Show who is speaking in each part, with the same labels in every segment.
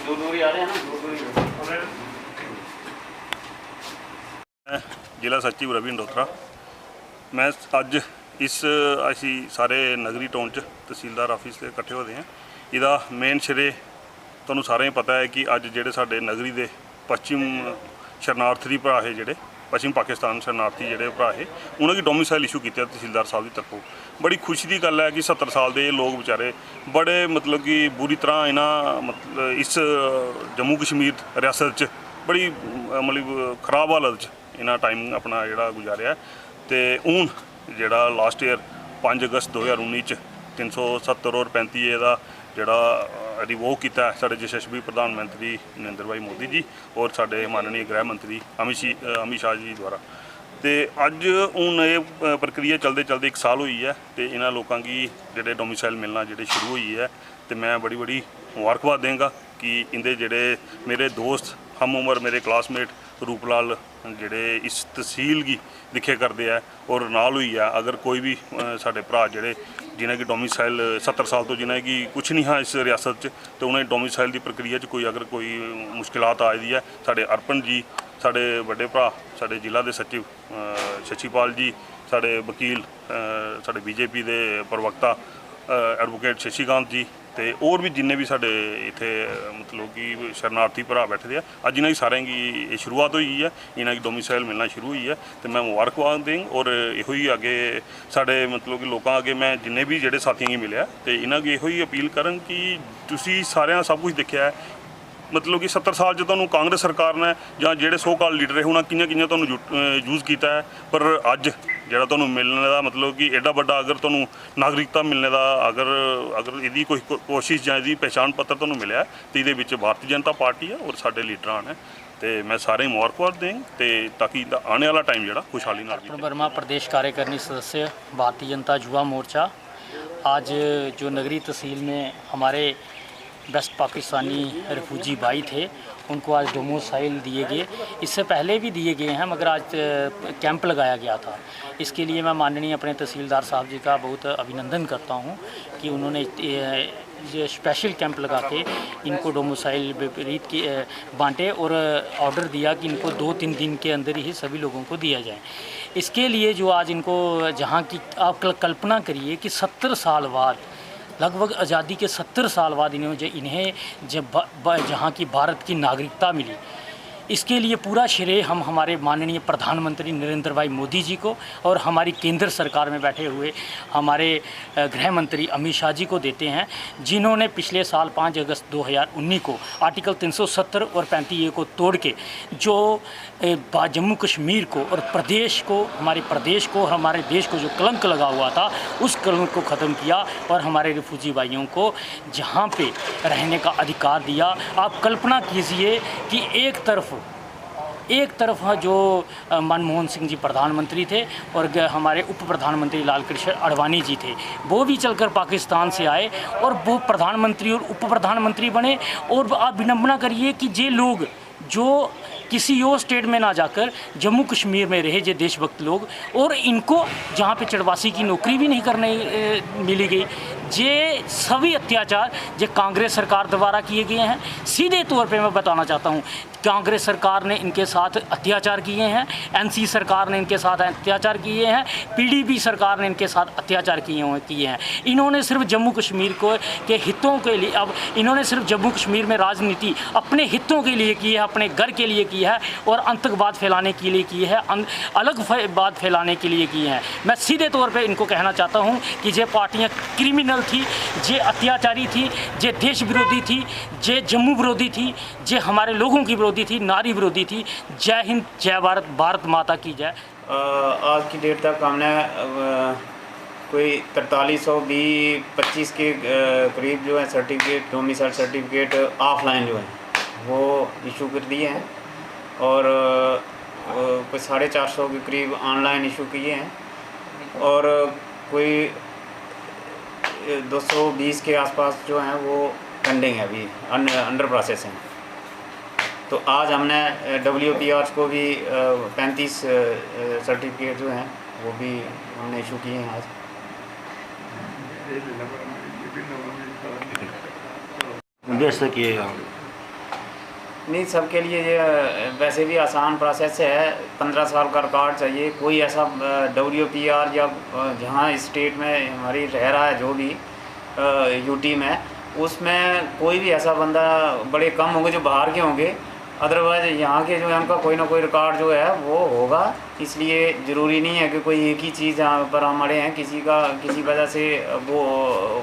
Speaker 1: दूर दूर ही आ रहे हैं ना, दूर दूर ही।
Speaker 2: ਜ਼ਿਲ੍ਹਾ ਸਚਿਵ ਰਵੀ ਡੋਤਰਾ। ਮੈਂ ਅੱਜ ਇਸ ਅਸੀਂ ਸਾਰੇ ਨਗਰੀ ਟਾਊਨ 'ਚ ਤਹਿਸੀਲਦਾਰ ਆਫਿਸ ਤੇ ਇਕੱਠੇ ਹੋਏ ਹਾਂ। ਇਹਦਾ ਮੇਨ ਸ਼ਰੇ ਤੁਹਾਨੂੰ ਸਾਰਿਆਂ ਨੂੰ ਪਤਾ ਹੈ ਕਿ ਅੱਜ ਜਿਹੜੇ ਸਾਡੇ ਨਗਰੀ ਦੇ ਪੱਛਮ ਸ਼ਰਨਾਰਥੀ ਭਰਾ ਹੈ, ਜਿਹੜੇ ਪੱਛਮ ਪਾਕਿਸਤਾਨ ਸ਼ਰਨਾਰਥੀ ਜਿਹੜੇ ਭਰਾ ਹੈ, ਉਹਨਾਂ ਦੀ ਡੋਮਿਸਾਈਲ ਇਸ਼ੂ ਕੀਤਾ ਤਹਿਸੀਲਦਾਰ ਸਾਹਿਬ ਦੀ ਤਰਫੋਂ। बड़ी खुशी की गल है कि 70 साल के लोग बेचारे बड़े मतलब कि बुरी तरह इन्ह मतलब इस जम्मू कश्मीर रियासत च बड़ी मतलब खराब हालत च इन्ह टाइम अपना जोड़ा गुजारिया। तो हूँ जोड़ा लास्ट ईयर 5 अगस्त 2019 च 370 और 35 का जोड़ा रिवोक किया साढ़े यशस्वी प्रधानमंत्री नरेंद्र भाई मोदी जी और साढ़े माननीय गृह मंत्री अमित शाह जी द्वारा। तो अज हूँ ये प्रक्रिया चलते चलते 1 साल हुई है। तो इन्होंने लोगों की जोड़े डोमिसाइल मिलना जोड़े शुरू हुई है। तो मैं बड़ी बड़ी मुबारकबाद देंगा कि इंदे जोड़े मेरे दोस्त हम उम्र मेरे क्लासमेट रूपलाल जोड़े इस तहसील की दिखे करते हैं और नाल हुई है। अगर कोई भी साढ़े भरा जोड़े जिन्हें की डोमिसाइल 70 साल तो जिन्हें की कुछ नहीं हाँ इस रियासत च, तो उन्हें डोमिसाइल की प्रक्रिया कोई अगर कोई मुश्किलात आई दी है, साढ़े अर्पण जी साढ़े बड़े भरा साढ़े जिला के सचिव शशिपाल जी, साढ़े वकील साढ़े बीजेपी के प्रवक्ता एडवोकेट शशिकांत जी, तो और भी जिन्हें भी साढ़े इत्थे मतलब कि शरणार्थी भरा बैठे हैं, अज इन्होंने सारे की शुरुआत हुई है, इन्हों की डोमिसाइल मिलना शुरू हुई है। तो मैं मुबारकबाद दें और यो ही अगे साढ़े मतलब कि लोगों अगे मैं जिन्हें भी जोड़े साथियों की मिले तो इन्हों की यो ही अपील करन कि तुसी सारिਆਂ सब कुछ देखा है। मतलब कि 70 साल जो तुहानूं कांग्रेस सरकार ने ਜਾਂ ਜਿਹੜੇ सो कॉल लीडर है उन्हें कियां तुहानूं यूज़ किया है, पर अज ਜਿਹੜਾ ਤੁਹਾਨੂੰ मिलने का मतलब कि एडा बड़ा अगर ਤੁਹਾਨੂੰ नागरिकता मिलने का अगर यदि कोई कोशिश ਜਾਂ ਇਹਦੀ पहचान पत्र ਤੁਹਾਨੂੰ मिले तो ये भारतीय जनता पार्टी है और साढ़े लीडर ने। तो मैं सारे मुबारकबाद दें तो ताकि आने वाला टाइम जो खुशहाली नाल।
Speaker 3: वर्मा प्रदेश कार्यकारिणी सदस्य भारतीय जनता युवा मोर्चा। आज जो नगरी तहसील में हमारे वेस्ट पाकिस्तानी रिफ्यूजी भाई थे उनको आज डोमिसाइल दिए गए, इससे पहले भी दिए गए हैं मगर आज कैंप लगाया गया था। इसके लिए मैं माननीय अपने तहसीलदार साहब जी का बहुत अभिनंदन करता हूं कि उन्होंने ये स्पेशल कैंप लगा के इनको डोमिसाइल विपरीत की बांटे और ऑर्डर दिया कि इनको 2-3 दिन के अंदर ही सभी लोगों को दिया जाए। इसके लिए जो आज इनको जहाँ की आप कल्पना करिए कि 70 साल बाद लगभग आज़ादी के 70 साल बाद इन्हें जब जहाँ की भारत की नागरिकता मिली, इसके लिए पूरा श्रेय हम हमारे माननीय प्रधानमंत्री नरेंद्र भाई मोदी जी को और हमारी केंद्र सरकार में बैठे हुए हमारे गृह मंत्री अमित शाह जी को देते हैं, जिन्होंने पिछले साल 5 अगस्त 2019 को आर्टिकल 370 और 35A को तोड़ के जो जम्मू कश्मीर को और प्रदेश को हमारे प्रदेश को और हमारे देश को जो कलंक लगा हुआ था उस कलंक को ख़त्म किया और हमारे रिफ्यूजी भाइयों को जहाँ पे रहने का अधिकार दिया। आप कल्पना कीजिए कि एक तरफ जो मनमोहन सिंह जी प्रधानमंत्री थे और हमारे उप प्रधानमंत्री लाल कृष्ण आडवाणी जी थे, वो भी चलकर पाकिस्तान से आए और वो प्रधानमंत्री और उप प्रधानमंत्री बने। और आप विडंबना करिए कि ये लोग जो किसी और स्टेट में ना जाकर जम्मू कश्मीर में रहे जे देशभक्त लोग, और इनको जहाँ पे चढ़वासी की नौकरी भी नहीं करने मिली गई। ये सभी अत्याचार जो कांग्रेस सरकार द्वारा किए गए हैं, सीधे तौर पे मैं बताना चाहता हूँ कांग्रेस सरकार ने इनके साथ अत्याचार किए हैं, एनसी सरकार ने इनके साथ अत्याचार किए हैं, पीडीपी सरकार ने इनके साथ अत्याचार किए हैं। इन्होंने सिर्फ जम्मू कश्मीर को के हितों के लिए अब इन्होंने सिर्फ जम्मू कश्मीर में राजनीति अपने हितों के लिए की है, अपने घर के लिए की है और आतंकवाद फैलाने के लिए की है, अलग बात फैलाने के लिए की है। मैं सीधे तौर पर इनको कहना चाहता हूँ कि ये पार्टियाँ क्रिमिनल थी, ये अत्याचारी थी, ये देश विरोधी थी, ये जम्मू विरोधी थी, ये हमारे लोगों की विरोधी थी, नारी विरोधी थी। जय हिंद, जय भारत, भारत माता की जय।
Speaker 1: आज की डेट तक हमने कोई 4325 के करीब जो है सर्टिफिकेट, डोमिसाइल सर्टिफिकेट ऑफलाइन जो है वो इशू कर दिए हैं और कोई 450 के करीब ऑनलाइन इशू किए हैं और कोई 220 के आसपास जो हैं वो पेंडिंग है, अभी अंडर प्रोसेस हैं। तो आज हमने WPR को भी 35 सर्टिफिकेट जो हैं वो भी हमने इशू किए हैं आज।
Speaker 4: जैसे कि
Speaker 1: नहीं, सबके लिए ये वैसे भी आसान प्रोसेस है। 15 साल का रिकॉर्ड चाहिए। कोई ऐसा WPR या जहाँ स्टेट में हमारी रह रहा है जो भी यूटी में, उसमें कोई भी ऐसा बंदा बड़े कम होंगे जो बाहर के होंगे। अदरवाइज़ यहाँ के जो है उनका कोई ना कोई रिकॉर्ड जो है वो होगा। इसलिए ज़रूरी नहीं है कि कोई एक ही चीज़ यहाँ पर हम अड़े हैं, किसी का किसी वजह से वो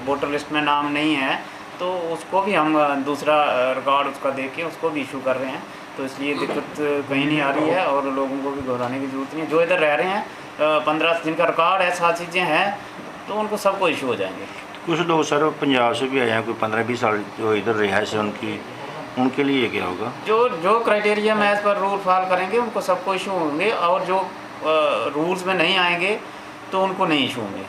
Speaker 1: वोटर लिस्ट में नाम नहीं है तो उसको भी हम दूसरा रिकॉर्ड उसका देख के उसको भी इशू कर रहे हैं। तो इसलिए दिक्कत कहीं नहीं आ रही है और लोगों को भी घबराने की ज़रूरत नहीं है। जो इधर रह रहे हैं 15 दिन का रिकॉर्ड है, सारी चीज़ें हैं, तो उनको सबको इशू हो जाएंगे।
Speaker 4: कुछ लोग सर पंजाब से भी आए हैं, कोई 15-20 साल जो इधर रिहाइश है उनके लिए क्या होगा?
Speaker 1: जो क्राइटेरिया में एज़ पर रूल फॉलो करेंगे उनको सबको इशू होंगे, और जो रूल्स में नहीं आएंगे तो उनको नहीं इशू होंगे।